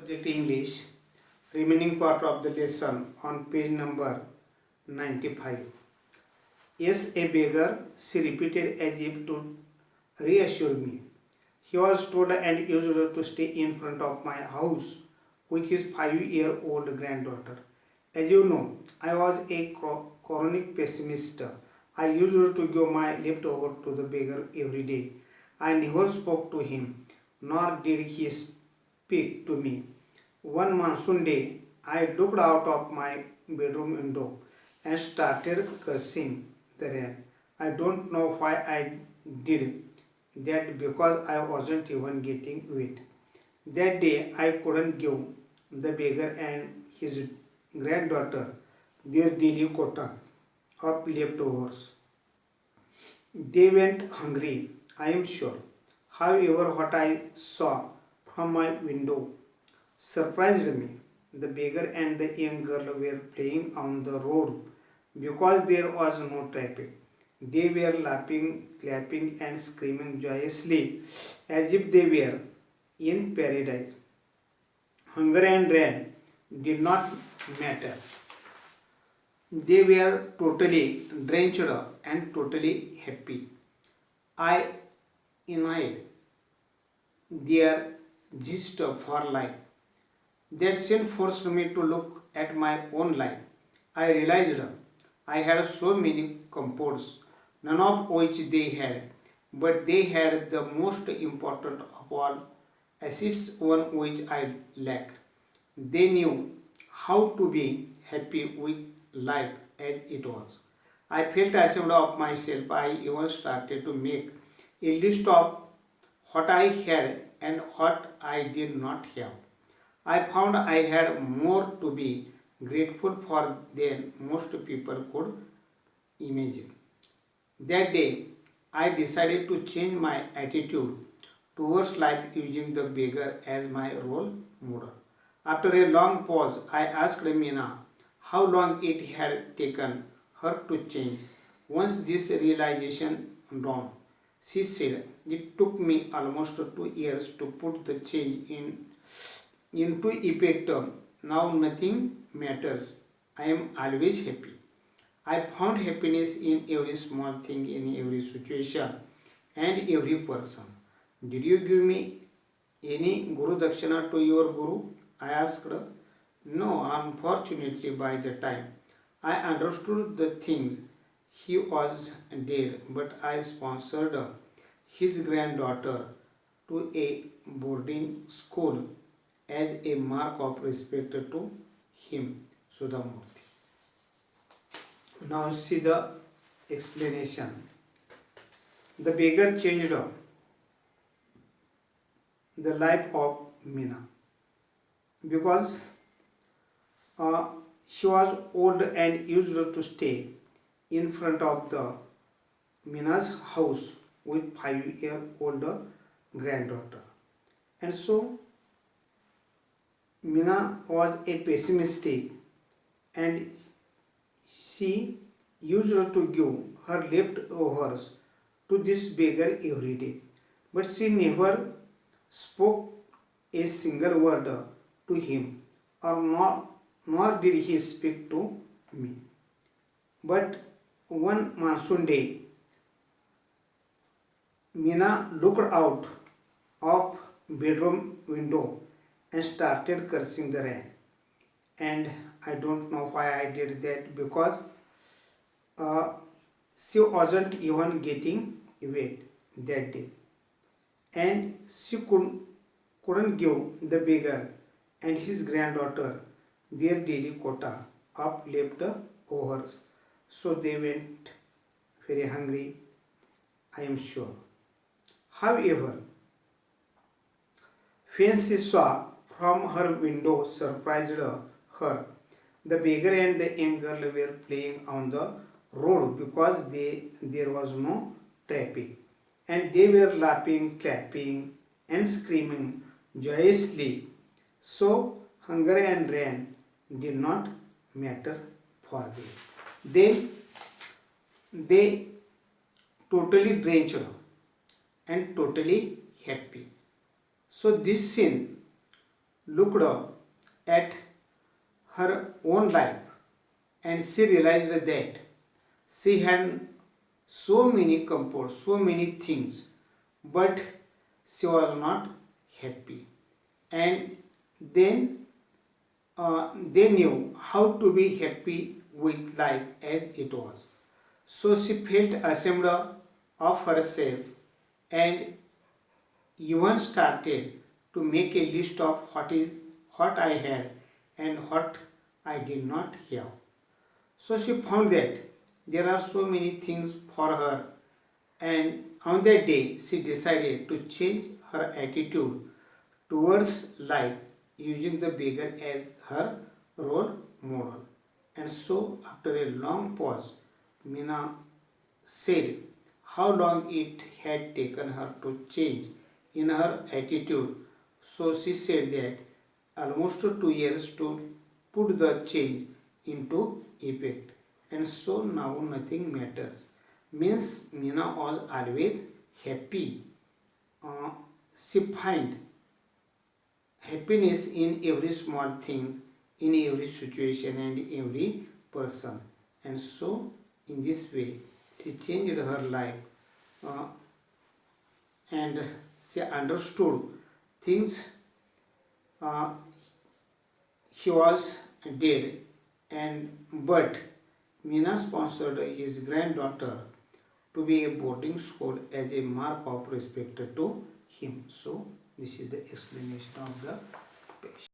Subject English, remaining part of the lesson on page number 95. Yes, a beggar, she repeated as if to reassure me. He was told and used to stay in front of my house with his 5-year-old granddaughter. As you know, I was a chronic pessimist. I used to give my leftover to the beggar every day. I never spoke to him, nor did he speak to me. One monsoon day, I looked out of my bedroom window and started cursing the rain. I don't know why I did that because I wasn't even getting wet. That day, I couldn't give the beggar and his granddaughter their daily quota of leftovers. They went hungry, I am sure. However, what I saw from my window surprised me. The beggar and the young girl were playing on the road because there was no traffic. They were laughing, clapping, and screaming joyously as if they were in paradise. Hunger and rain did not matter. They were totally drenched and totally happy. I envied their zest for life. That scene forced me to look at my own life. I realized I had so many comforts, none of which they had, but they had the most important of all, assists one which I lacked. They knew how to be happy with life as it was. I felt ashamed of myself. I even started to make a list of what I had and what I did not have. I found I had more to be grateful for than most people could imagine. That day, I decided to change my attitude towards life using the beggar as my role model. After a long pause, I asked Mina how long it had taken her to change. Once this realization dawned, she said, "It took me almost 2 years to put the change into effect. Now nothing matters. I am always happy. I found happiness in every small thing, in every situation, and every person." "Did you give me any Guru Dakshina to your Guru?" I asked. "No, unfortunately, by the time I understood the things, he was dead, but I sponsored his granddaughter to a boarding school as a mark of respect to him." Sudhamurti. Now see the explanation. The beggar changed the life of Meena because she was old and used to stay in front of the Meena's house with 5-year-old granddaughter. And so Meena was a pessimistic and she used to give her leftovers to this beggar every day. But she never spoke a single word to him, or nor did he speak to me. But one monsoon day, Meena looked out of bedroom window and started cursing the rain. And I don't know why I did that because she wasn't even getting wet that day. And she couldn't give the beggar and his granddaughter their daily quota of leftovers. So they went very hungry, I am sure. However, when she saw from her window surprised her. The beggar and the young girl were playing on the road because there was no traffic, and they were laughing, clapping, and screaming joyously. So hunger and rain did not matter for them. They totally drenched and totally happy. So this scene looked at her own life and she realized that she had so many comforts, so many things, but she was not happy. And then they knew how to be happy with life as it was. So she felt ashamed of herself and even started to make a list of what I had and what I did not have. So she found that there are so many things for her, and on that day she decided to change her attitude towards life using the beggar as her role model. And so, after a long pause, Mina said how long it had taken her to change in her attitude. So she said that almost 2 years to put the change into effect. And so now nothing matters. Means Mina was always happy. Uh, she find happiness in every small thing, in every situation and every person. And so in this way she changed her life, uh, and she understood things uh, he was dead, and but Mina sponsored his granddaughter to be a boarding school as a mark of respect to him. So this is the explanation of the patient.